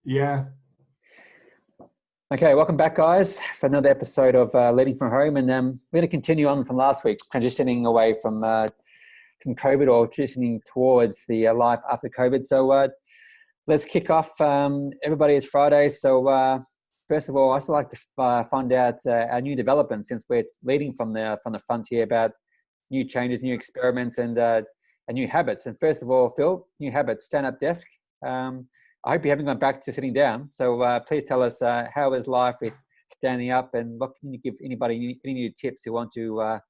Yeah. Okay, welcome back, guys, for another episode of Leading from Home, and we're going to continue on from last week, transitioning away from COVID, or transitioning towards the life after COVID. So let's kick off. Everybody, it's Friday, so first of all, I'd like to find out our new developments, since we're leading from the frontier, about new changes, new experiments, and new habits. And first of all, Phil, new habits, stand-up desk. I hope you haven't gone back to sitting down. So please tell us how is life with standing up, and what can you give anybody, any new tips who want to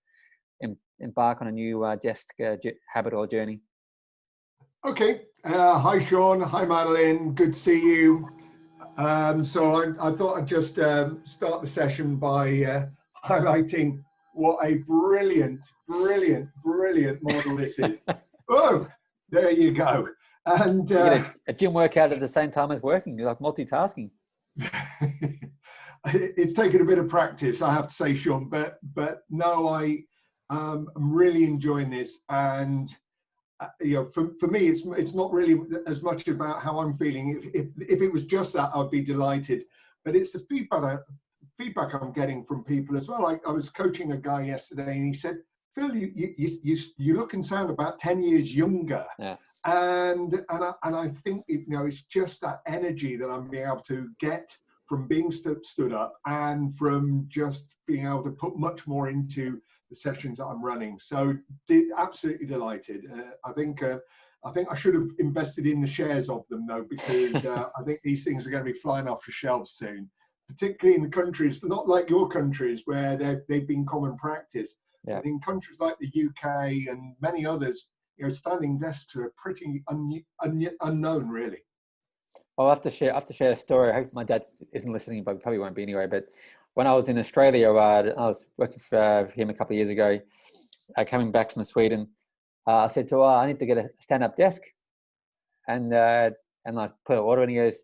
embark on a new desk habit or journey? Okay. Hi, Sean. Hi, Madeline. Good to see you. So I thought I'd just start the session by highlighting what a brilliant model this is. Oh, there you go. And you get a gym workout at the same time as working. You're like multitasking. It's taken a bit of practice, I have to say, Sean, but no, I'm really enjoying this. And for me, it's not really as much about how I'm feeling. If it was just that, I'd be delighted. But it's the feedback I'm getting from people as well. I was coaching a guy yesterday, and he said, "Phil, you look and sound about 10 years younger." Yeah. And I think it's just that energy that I'm being able to get from being stood up, and from just being able to put much more into the sessions that I'm running. So absolutely delighted. I think I should have invested in the shares of them, though, because I think these things are going to be flying off the shelves soon, particularly in the countries not like your countries where they've been common practice. Yeah. But in countries like the UK and many others, standing desks are pretty unknown, really. Well, I have to share a story. I hope my dad isn't listening, but probably won't be anyway. But when I was in Australia, I was working for him a couple of years ago. Coming back from Sweden, I said to him, I need to get a stand-up desk, and I put an order, and he goes,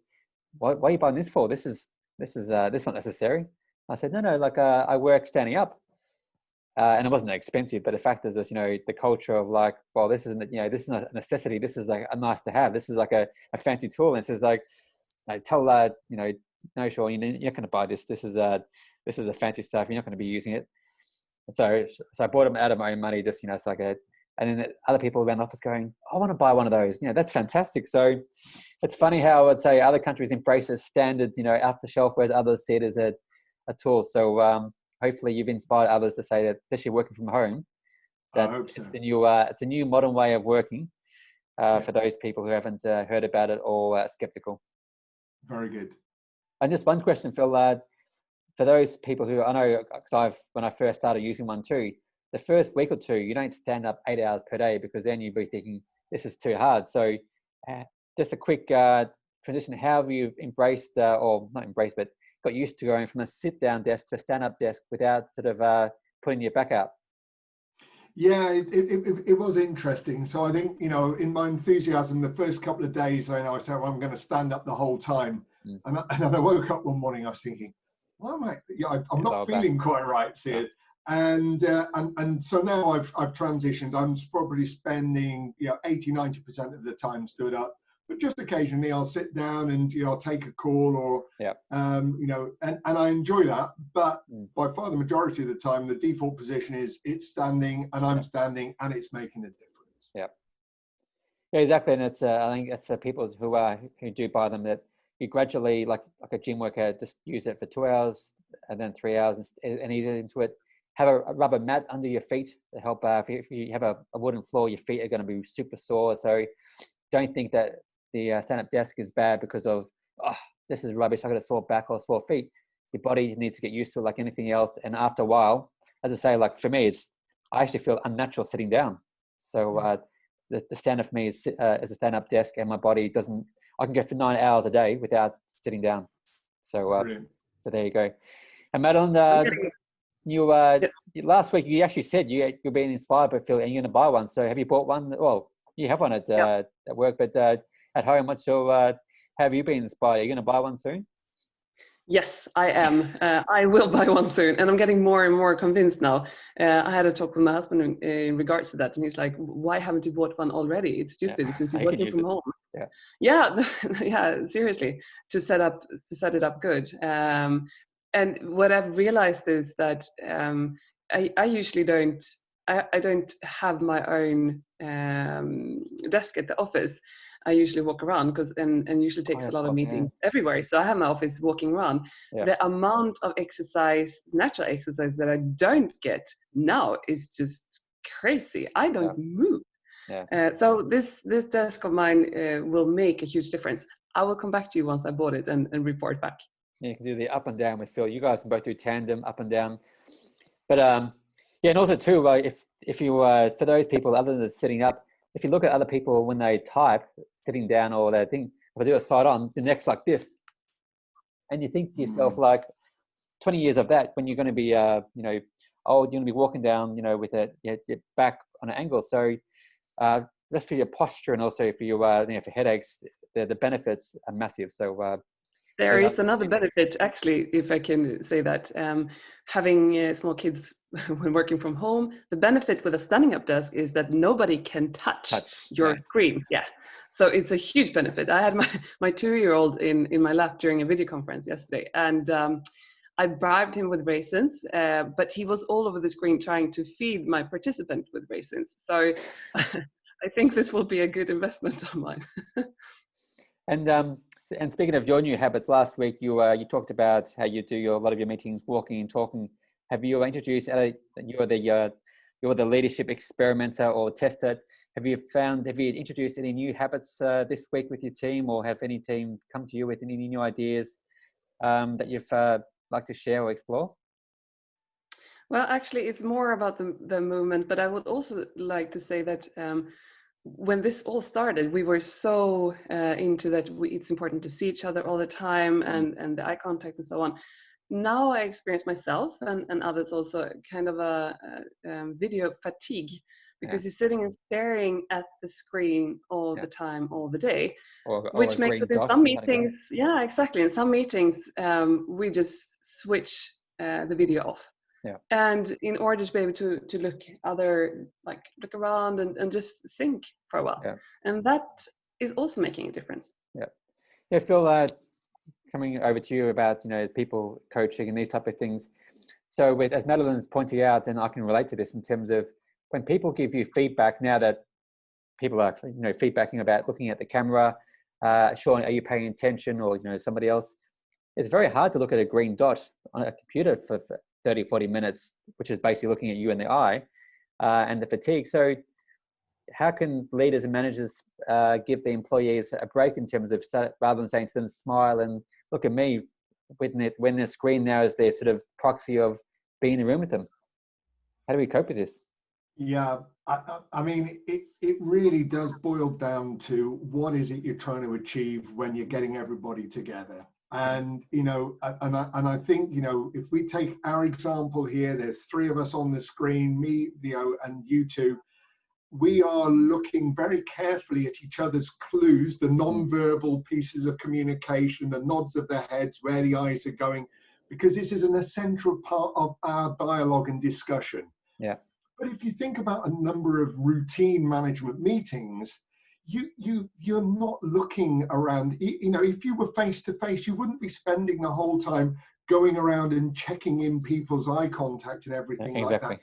"Why are you buying this for? This is not necessary." I said, "No, like I work standing up." And it wasn't that expensive, but the fact is this, the culture of like, well, this isn't, this is not a necessity. This is like a nice to have. This is like a fancy tool. And it says like, tell no, Sean, you're not going to buy this. This is a fancy stuff. You're not going to be using it. And so I bought them out of my own money. Just, it's like and then other people around the office going, I want to buy one of those. That's fantastic. So it's funny how I would say other countries embrace as standard, off the shelf, whereas others see it as a tool. So, hopefully you've inspired others to say that, especially working from home, that it's a new modern way of working for those people who haven't heard about it or skeptical. Very good. And just one question, Phil, for those people who I know, because when I first started using one too, the first week or two, you don't stand up 8 hours per day, because then you'd be thinking this is too hard. So just a quick transition. How have you embraced, or not embraced, but got used to going from a sit-down desk to a stand-up desk without sort of putting your back out? Yeah, it was interesting. So I think, in my enthusiasm, the first couple of days, I said, well, I'm going to stand up the whole time. And I woke up one morning, I was thinking, well, I'm not feeling quite right, see it. And so now I've transitioned. I'm probably spending 80-90% of the time stood up. But just occasionally I'll sit down and I'll take a call, or and I enjoy that. But by far the majority of the time, the default position is it's standing, and I'm standing, and it's making a difference. Yeah, exactly. And it's I think it's for people who do buy them, that you gradually, like a gym workout, just use it for 2 hours and then 3 hours and ease into it. Have a rubber mat under your feet to help. If you have a wooden floor, your feet are going to be super sore. So don't think that the stand-up desk is bad because of, this is rubbish, I got a sore back or sore feet. Your body needs to get used to it like anything else. And after a while, as I say, like for me, I actually feel unnatural sitting down. So the stand-up for me is a stand-up desk, and my body I can go for 9 hours a day without sitting down. So so there you go. And Madeline, last week you actually said you're being inspired by Phil, and you're going to buy one. So have you bought one? Well, you have one at work, but at home, how have you been inspired? Are you going to buy one soon? Yes, I am. I will buy one soon, and I'm getting more and more convinced now. I had a talk with my husband in regards to that, and he's like, "Why haven't you bought one already? It's stupid since you're working from home." Yeah, yeah, seriously, to set it up good. And what I've realized is that I usually don't. I don't have my own desk at the office. I usually walk around because and usually takes a lot of meetings everywhere. So I have my office walking around. Yeah. The amount of exercise, natural exercise that I don't get now is just crazy. I don't move. Yeah. So this desk of mine will make a huge difference. I will come back to you once I bought it and report back. Yeah, you can do the up and down with Phil. You guys can both do tandem up and down. But yeah, and also too, if you for those people other than sitting up, if you look at other people when they type sitting down or they think if I do a side on, the neck's like this, and you think to yourself like 20 years of that when you're going to be old, you're going to be walking down with your back on an angle. So just for your posture and also for your for headaches, the benefits are massive. So there is another benefit, actually, if I can say that. Having small kids when working from home, the benefit with a standing up desk is that nobody can touch your screen. Yeah. So it's a huge benefit. I had my 2-year-old in my lap during a video conference yesterday, and I bribed him with raisins, but he was all over the screen trying to feed my participant with raisins. So I think this will be a good investment on mine. And speaking of your new habits, last week you talked about how you do a lot of your meetings walking and talking. Have you introduced? You're the leadership experimenter or tester. Have you introduced any new habits this week with your team, or have any team come to you with any new ideas that you've like to share or explore? Well, actually, it's more about the movement, but I would also like to say that when this all started, we were so into that it's important to see each other all the time and the eye contact and so on. Now I experience myself and others also kind of a video fatigue, because you're sitting and staring at the screen all the time, all the day, which makes it in some meetings, exactly. In some meetings, we just switch the video off. And in order to be able to look around and just think for a while. And that is also making a difference. Yeah, Phil, coming over to you about people coaching and these type of things. So as Madeline's pointing out, and I can relate to this in terms of when people give you feedback, now that people are feedbacking about looking at the camera, Sean, are you paying attention, or somebody else, it's very hard to look at a green dot on a computer for 30, 40 minutes, which is basically looking at you in the eye, and the fatigue. So how can leaders and managers give the employees a break in terms of, rather than saying to them, smile and look at me, when their screen now is their sort of proxy of being in the room with them? How do we cope with this? Yeah, I mean, it really does boil down to what is it you're trying to achieve when you're getting everybody together. And I think if we take our example here, there's 3 of us on the screen, me, Theo, and you two. We are looking very carefully at each other's clues, the non-verbal pieces of communication, the nods of the heads, where the eyes are going, because this is an essential part of our dialogue and discussion. But if you think about a number of routine management meetings, you're not looking around. If you were face to face, you wouldn't be spending the whole time going around and checking in people's eye contact and everything like that.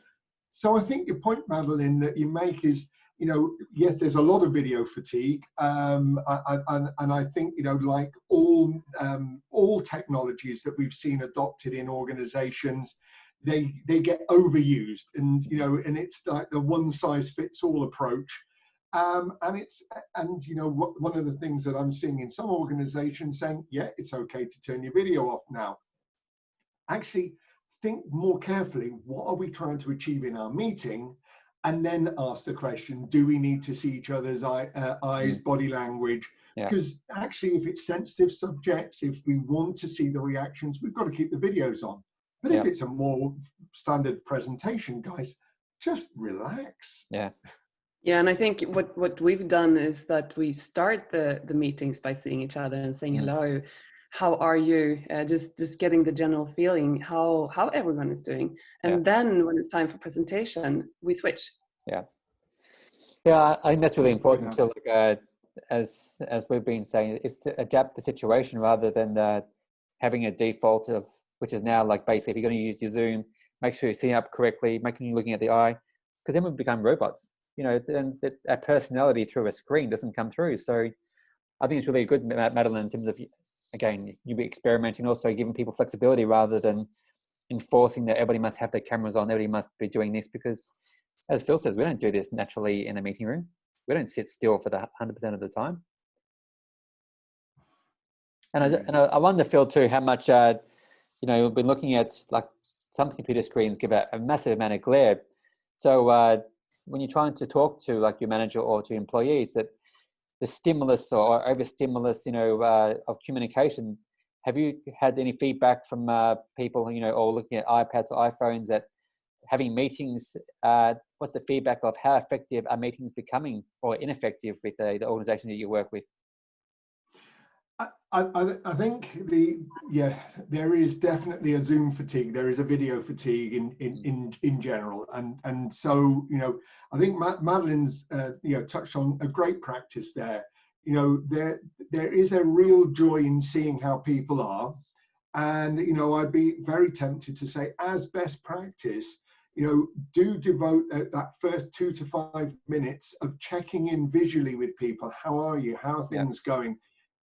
So I think your point, Madeline, that you make is, yes, there's a lot of video fatigue, and I think like all technologies that we've seen adopted in organizations, they get overused, and and it's like the one size fits all approach. And one of the things that I'm seeing in some organizations saying, yeah, it's okay to turn your video off now. Actually, think more carefully, what are we trying to achieve in our meeting? And then ask the question, do we need to see each other's eyes, body language? Because actually, if it's sensitive subjects, if we want to see the reactions, we've got to keep the videos on. But if it's a more standard presentation, guys, just relax. Yeah, and I think what we've done is that we start the meetings by seeing each other and saying hello, how are you? Just getting the general feeling how everyone is doing, and then when it's time for presentation, we switch. I think that's really important too. as we've been saying, is to adapt the situation rather than having a default of, which is now like basically if you're going to use your Zoom, make sure you're setting up correctly, making you looking at the eye, because then we become robots. You know, then that personality through a screen doesn't come through. So I think it's really good, Madeline, in terms of, again, you be experimenting, also giving people flexibility rather than enforcing that everybody must have their cameras on, everybody must be doing this, because as Phil says, we don't do this naturally in a meeting room. We don't sit still for the 100% of the time. And I wonder, Phil, too, how much, you know, we've been looking at, like, some computer screens give a massive amount of glare. So when you're trying to talk to, like, your manager or to employees, that the stimulus or overstimulus, you know, of communication, have you had any feedback from people, you know, or looking at iPads or iPhones, that having meetings, what's the feedback of how effective are meetings becoming or ineffective with the organization that you work with? I think there is definitely a Zoom fatigue. There is a video fatigue in general, and so, you know, I think Madeline's you know, touched on a great practice there. You know, there is a real joy in seeing how people are, and, you know, I'd be very tempted to say, as best practice, you know, do devote that first 2 to 5 minutes of checking in visually with people. How are you? How are things going?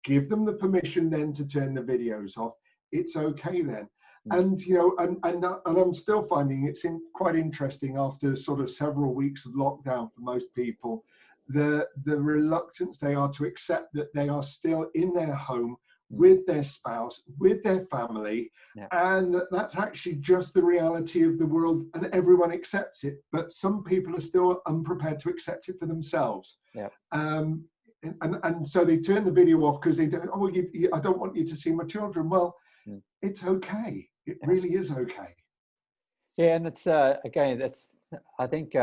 Give them the permission then to turn the videos off. It's okay then. And, you know, and I'm still finding it's quite interesting after sort of several weeks of lockdown for most people, the reluctance they are to accept that they are still in their home with their spouse, with their family, and that's actually just the reality of the world, and everyone accepts it. But some people are still unprepared to accept it for themselves. And so they turn the video off because they don't, oh, I don't want you to see my children. Well, it's okay. It really is okay. Yeah, and it's, again, that's, I think,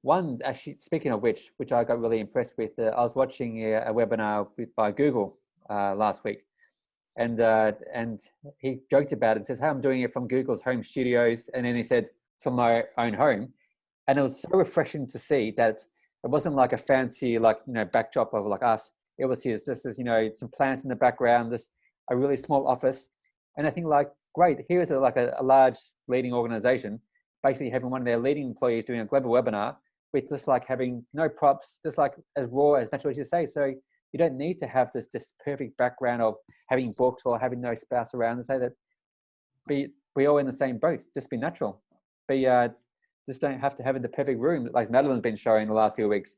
one, actually, speaking of which I got really impressed with, I was watching a webinar by Google last week, and he joked about it, says how I'm doing it from Google's home studios, and then he said from my own home, and it was so refreshing to see that it wasn't like a fancy, like, you know, backdrop of like us. It was this is, you know, some plants in the background, this a really small office, and I think, like, great, here's a large leading organization basically having one of their leading employees doing a global webinar with just like having no props, just like as raw, as natural as you say. So you don't need to have this perfect background of having books or having no spouse around, and say that we all in the same boat. Just be natural. Just don't have to have in the perfect room like Madeline's been showing the last few weeks,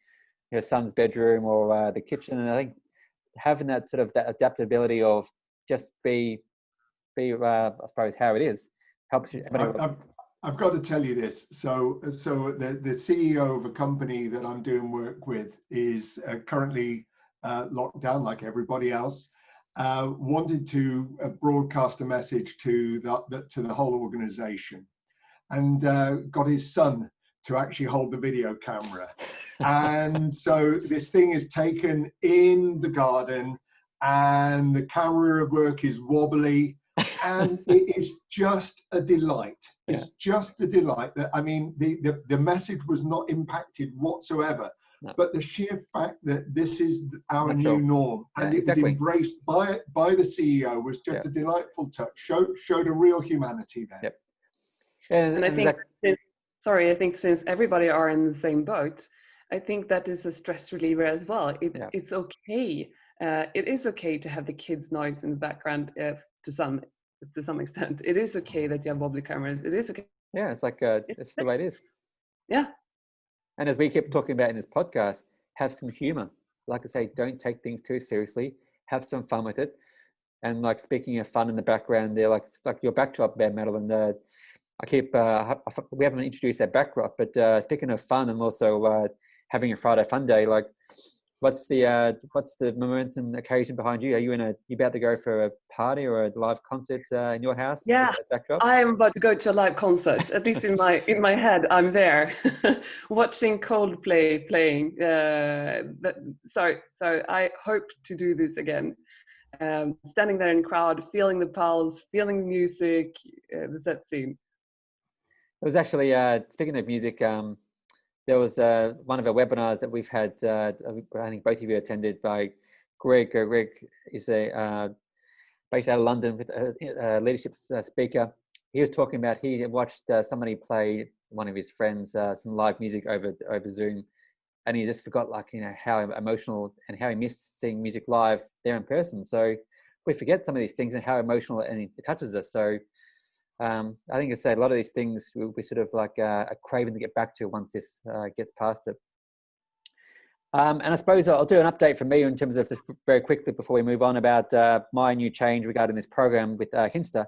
her son's bedroom or the kitchen. And I think having that sort of that adaptability of just be I suppose how it is helps you. I've got to tell you this. So the CEO of a company that I'm doing work with is currently locked down like everybody else. Wanted to broadcast a message to the whole organization, and got his son to actually hold the video camera. And so this thing is taken in the garden, and the camera work is wobbly, and it is just a delight. It's just a delight. That, I mean, the message was not impacted whatsoever, but the sheer fact that this is our new norm, and it was embraced by the CEO, was just a delightful touch. Showed a real humanity there. And I think, I think since everybody are in the same boat, I think that is a stress reliever as well. It's okay. It is okay to have the kids' noise in the background to some extent. It is okay that you have wobbly cameras. It is okay. Yeah, it's like it's the way it is. Yeah. And as we keep talking about in this podcast, have some humor. Like I say, don't take things too seriously. Have some fun with it. And like, speaking of fun in the background, there, like your backdrop there, Madeline. I keep we haven't introduced that backdrop, but speaking of fun and also having a Friday fun day, like what's the moment and occasion behind you? Are you about to go for a party or a live concert in your house? Yeah, I am about to go to a live concert. At least in my head, I'm there, watching Coldplay playing. So I hope to do this again. Standing there in the crowd, feeling the pulse, feeling the music, the set scene. It was actually, speaking of music, there was one of our webinars that we've had, I think both of you attended, by Greg. Greg is a based out of London, with a leadership speaker. He was talking about, he watched somebody play, one of his friends, some live music over Zoom, and he just forgot, like, you know, how emotional and how he missed seeing music live there in person. So we forget some of these things and how emotional and it touches us. So I think it's a lot of these things we sort of like a craving to get back to once this gets past it. And I suppose I'll do an update from me in terms of, just very quickly before we move on, about my new change regarding this program with Hinster.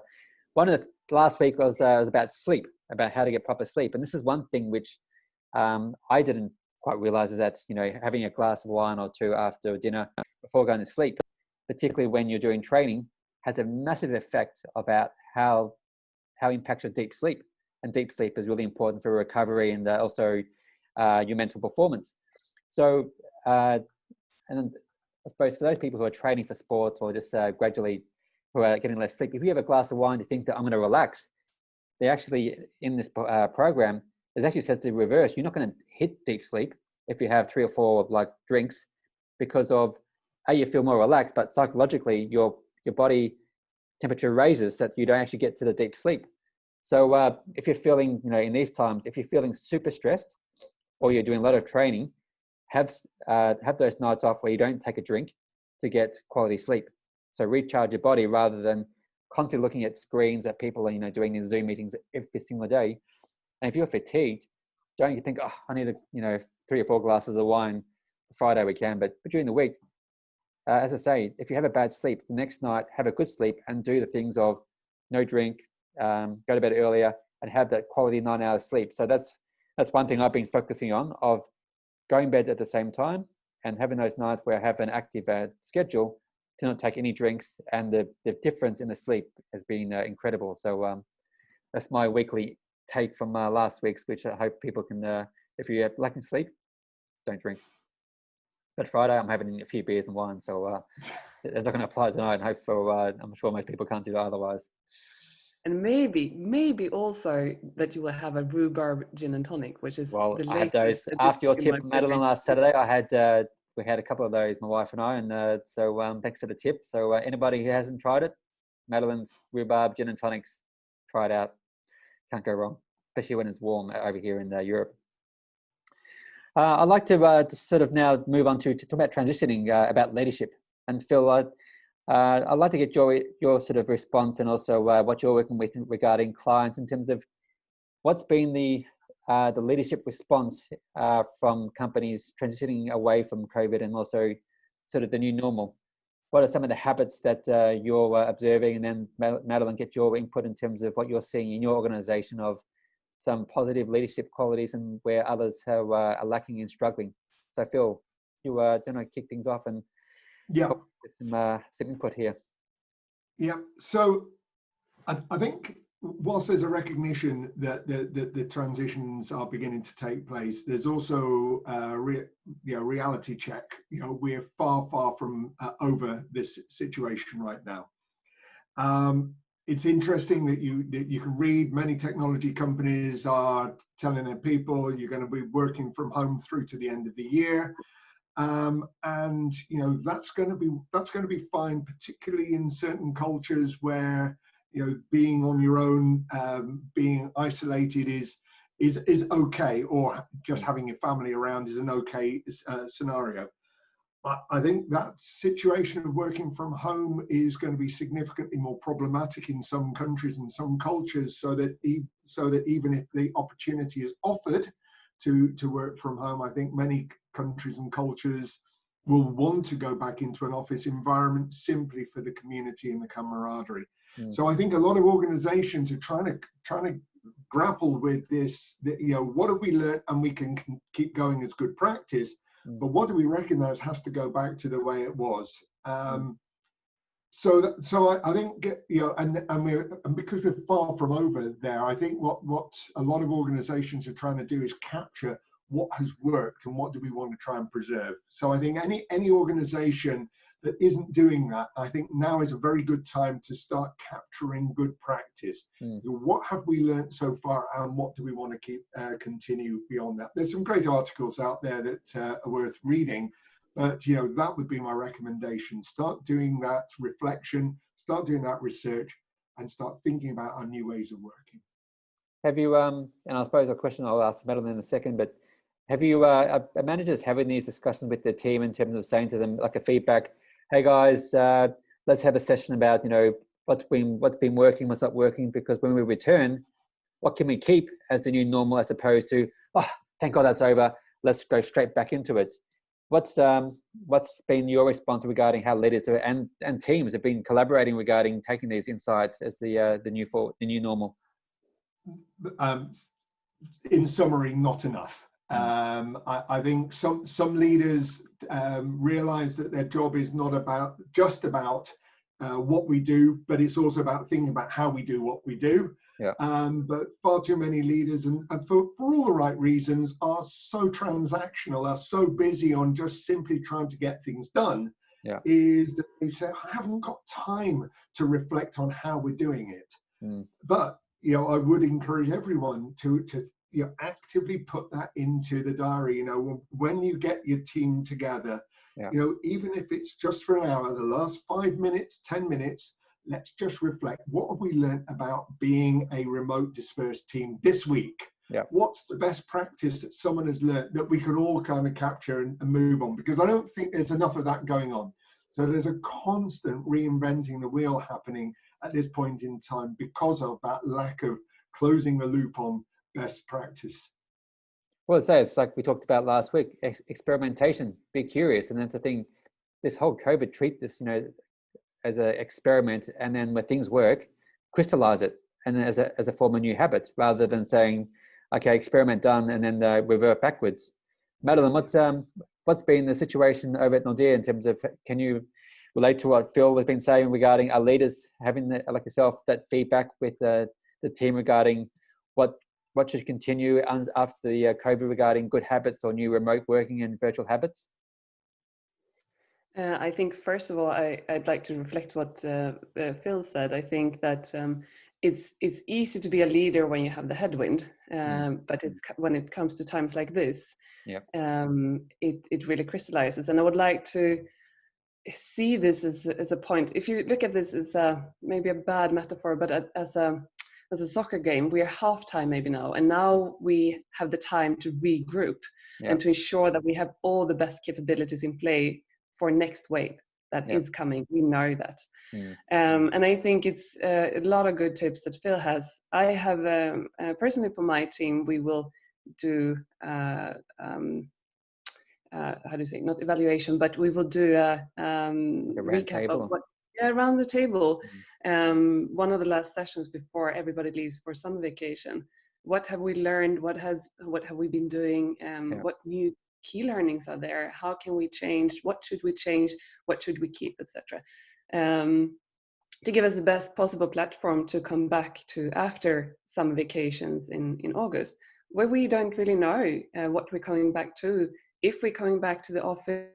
One of the last week was about sleep, about how to get proper sleep. And this is one thing which I didn't quite realize, is that, you know, having a glass of wine or two after dinner before going to sleep, particularly when you're doing training, has a massive effect about how impacts your deep sleep. And deep sleep is really important for recovery and also your mental performance. So, and I suppose for those people who are training for sports, or just gradually who are getting less sleep, if you have a glass of wine to think that I'm going to relax, they actually, in this program, it actually says the reverse. You're not going to hit deep sleep if you have 3 or 4 like drinks, because of you feel more relaxed, but psychologically your body temperature raises, so that you don't actually get to the deep sleep. So if you're feeling, you know, in these times, if you're feeling super stressed or you're doing a lot of training, have those nights off where you don't take a drink to get quality sleep. So recharge your body, rather than constantly looking at screens that people are, you know, doing in Zoom meetings every single day. And if you're fatigued, don't you think, oh, I need 3 or 4 glasses of wine Friday we can, but during the week, as I say, if you have a bad sleep, the next night have a good sleep and do the things of no drink, go to bed earlier, and have that quality 9 hours sleep. So that's one thing I've been focusing on, of going to bed at the same time and having those nights where I have an active schedule to not take any drinks, and the difference in the sleep has been incredible. So that's my weekly take from last week's, which I hope people can, if you're lacking sleep, don't drink. But Friday I'm having a few beers and wine, so it's not going to apply tonight, and hope I'm sure most people can't do that otherwise. And maybe also that you will have a rhubarb gin and tonic, which is well, the I had those after your tip, Madeline, last Saturday. We had a couple of those, my wife and I, and so thanks for the tip. So anybody who hasn't tried it, Madeline's rhubarb gin and tonics, try it out. Can't go wrong, especially when it's warm over here in Europe. I'd like to sort of now move on to talk about transitioning, about leadership. And Phil, I'd like to get your sort of response, and also what you're working with regarding clients, in terms of what's been the leadership response from companies transitioning away from COVID, and also sort of the new normal. What are some of the habits that you're observing? And then Madeline, get your input in terms of what you're seeing in your organization of some positive leadership qualities, and where others are lacking and struggling. So Phil, you kick things off and get some input here. Yeah, so I think whilst there's a recognition that the transitions are beginning to take place, there's also a reality check. You know, we're far from over this situation right now. It's interesting that you can read many technology companies are telling their people you're going to be working from home through to the end of the year. And you know, that's going to be fine, particularly in certain cultures where, you know, being on your own, being isolated is okay, or just having your family around is an okay scenario. I think that situation of working from home is going to be significantly more problematic in some countries and some cultures, so that even if the opportunity is offered to work from home, I think many countries and cultures will want to go back into an office environment simply for the community and the camaraderie. So I think a lot of organizations are trying to grapple with this, you know, what have we learned, and we can keep going as good practice, but what do we recognize has to go back to the way it was. So I think, you know, and because we're far from over there, I think what a lot of organizations are trying to do is capture what has worked and what do we want to try and preserve. So I think any organization that isn't doing that, I think now is a very good time to start capturing good practice. What have we learned so far, and what do we want to keep continue beyond that? There's some great articles out there that are worth reading, but that would be my recommendation. Start doing that reflection, start doing that research, and start thinking about our new ways of working. Have you, and I suppose a question I'll ask Madeline in a second, but have you, are managers having these discussions with their team in terms of saying to them, like a feedback, hey guys, let's have a session about, what's been working, what's not working, because when we return, what can we keep as the new normal, as opposed to, oh, thank God that's over, let's go straight back into it. What's been your response regarding how leaders and teams have been collaborating regarding taking these insights as the new normal? In summary, not enough. I think some leaders realize that their job is not just about what we do, but it's also about thinking about how we do what we do. Yeah. But far too many leaders, and for all the right reasons, are so transactional, are so busy on just simply trying to get things done, is that they say, I haven't got time to reflect on how we're doing it. But I would encourage everyone to actively put that into the diary. When you get your team together, even if it's just for an hour, the last 5 minutes, 10 minutes, let's just reflect. What have we learned about being a remote dispersed team this week? What's the best practice that someone has learned that we can all kind of capture and move on? Because I don't think there's enough of that going on. So there's a constant reinventing the wheel happening at this point in time because of that lack of closing the loop on best practice. Well, it's like we talked about last week, experimentation, be curious. And that's the thing, this whole COVID, treat this, as an experiment, and then when things work, crystallize it, and then as a form of new habits, rather than saying, okay, experiment done, and then revert backwards. Madeline, what's been the situation over at Nordea in terms of, can you relate to what Phil has been saying regarding our leaders having, like yourself, that feedback with the team regarding what should continue after the COVID regarding good habits or new remote working and virtual habits? I think, first of all, I'd like to reflect what Phil said. I think that it's easy to be a leader when you have the headwind, but when it comes to times like this, it really crystallizes. And I would like to see this as a point. If you look at this as maybe a bad metaphor, but as a soccer game, we are halftime maybe now, and now we have the time to regroup and to ensure that we have all the best capabilities in play for next wave that is coming. We know that. And I think it's a lot of good tips that Phil has. I have personally for my team, we will do how do you say, not evaluation, but we will do a recap of what around the table. One of the last sessions before everybody leaves for summer vacation. What have we learned? What have we been doing? What new key learnings are there? How can we change? What should we change? What should we keep, etc. To give us the best possible platform to come back to after summer vacations in August, where we don't really know what we're coming back to, if we're coming back to the office.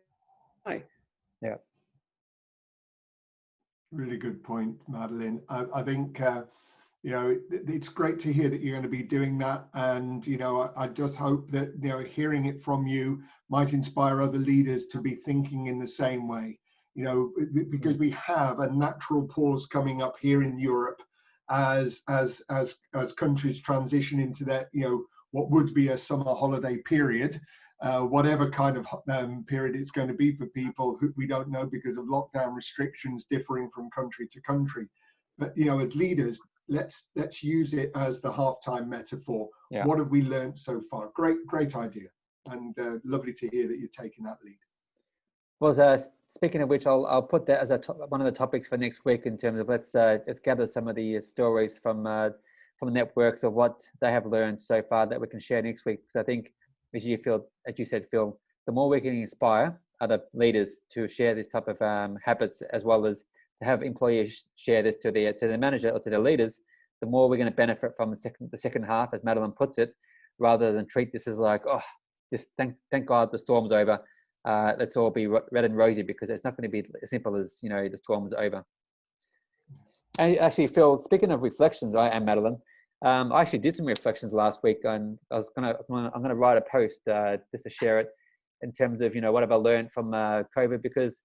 Really good point, Madeline. I think it's great to hear that you're going to be doing that, and I just hope that hearing it from you might inspire other leaders to be thinking in the same way. Because we have a natural pause coming up here in Europe as countries transition into that what would be a summer holiday period. Whatever kind of period it's going to be for people, we don't know because of lockdown restrictions differing from country to country. But as leaders, let's use it as the halftime metaphor. What have we learned so far? Great idea, and lovely to hear that you're taking that lead. Well, speaking of which, I'll put that as one of the topics for next week in terms of let's gather some of the stories from networks of what they have learned so far that we can share next week. Because I think, as you said, Phil, the more we can inspire other leaders to share this type of habits, as well as to have employees share this to the manager or to the leaders, the more we're going to benefit from the second half, as Madeline puts it, rather than treat this as like, oh, just thank God the storm's over. let's all be red and rosy, because it's not going to be as simple as, you know, the storm's over. And actually, Phil, speaking of reflections, and Madeline, I actually did some reflections last week, and I'm gonna write a post just to share it in terms of, you know, what have I learned from COVID, because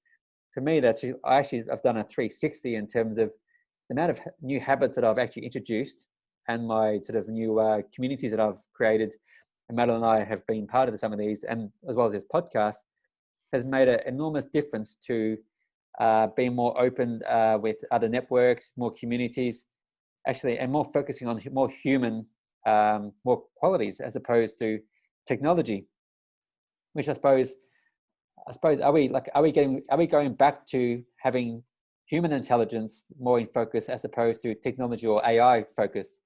for me, I've done a 360 in terms of the amount of new habits that I've actually introduced, and my sort of new communities that I've created. And Madeline and I have been part of some of these, and as well as this podcast, has made an enormous difference to being more open with other networks, more communities, actually, and more focusing on more human, more qualities as opposed to technology. Which I suppose, are we going back to having human intelligence more in focus as opposed to technology or AI focus?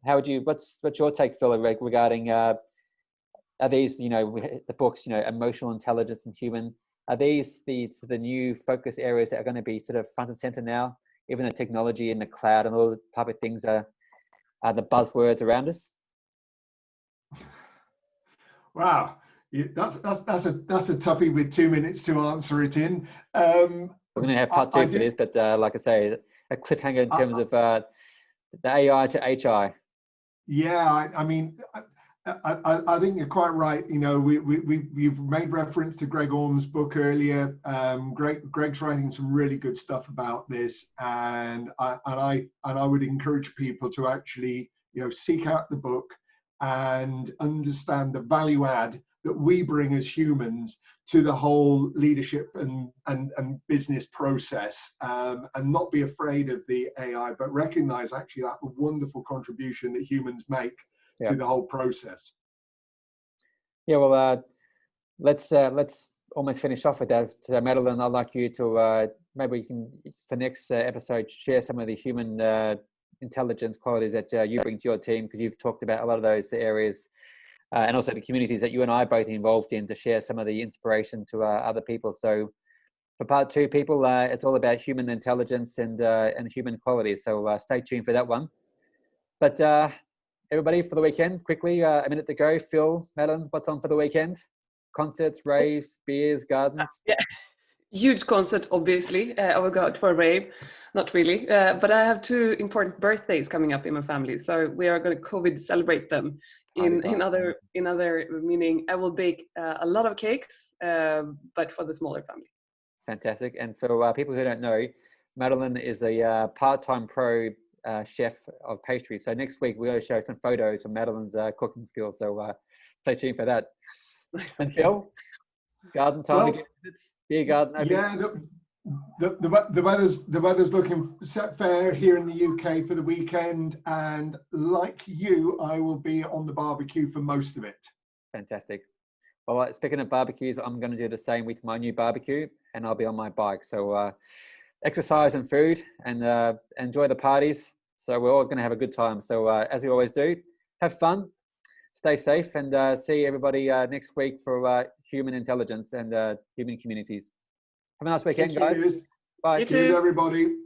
What's your take, Phil, regarding are these, you know, the books, you know, emotional intelligence and human, are these the new focus areas that are going to be sort of front and center now, even the technology and the cloud and all the type of things are the buzzwords around us? Wow, that's a toughie with 2 minutes to answer it in. We're going to have part two for this, but like I say, a cliffhanger in terms of the AI to HI. Yeah, I mean, I think you're quite right. You know, we've made reference to Greg Orm's book earlier. Greg's writing some really good stuff about this, and I would encourage people to actually, you know, seek out the book and understand the value add that we bring as humans to the whole leadership and business process, and not be afraid of the AI, but recognize actually that wonderful contribution that humans make to the whole process. Yeah, well, let's almost finish off with that. So, Madeline, I'd like you to maybe you can, for next episode, share some of the human intelligence qualities that you bring to your team, because you've talked about a lot of those areas, and also the communities that you and I are both involved in, to share some of the inspiration to other people. So for part two, people, it's all about human intelligence and human qualities. So stay tuned for that one. But everybody, for the weekend, quickly, a minute to go. Phil, Madeline, what's on for the weekend? Concerts, raves, beers, gardens? Yeah, huge concert, obviously. I will go out for a rave. Not really, but I have 2 important birthdays coming up in my family, so we are going to COVID celebrate them. In other meaning, I will bake a lot of cakes, but for the smaller family. Fantastic. And for people who don't know, Madeline is a part-time pro chef of pastry. So next week we're going to show some photos from Madeline's cooking skills. So stay tuned for that. Nice. And Phil, garden time again. It's beer garden. Yeah, the weather's looking set fair here in the UK for the weekend, and like you, I will be on the barbecue for most of it. Fantastic. Well, speaking of barbecues, I'm going to do the same with my new barbecue, and I'll be on my bike. So exercise and food, and enjoy the parties. So we're all going to have a good time. So as we always do, have fun, stay safe, and see everybody next week for human intelligence and human communities. Have a nice weekend, guys. Cheers. Bye. Cheers, everybody.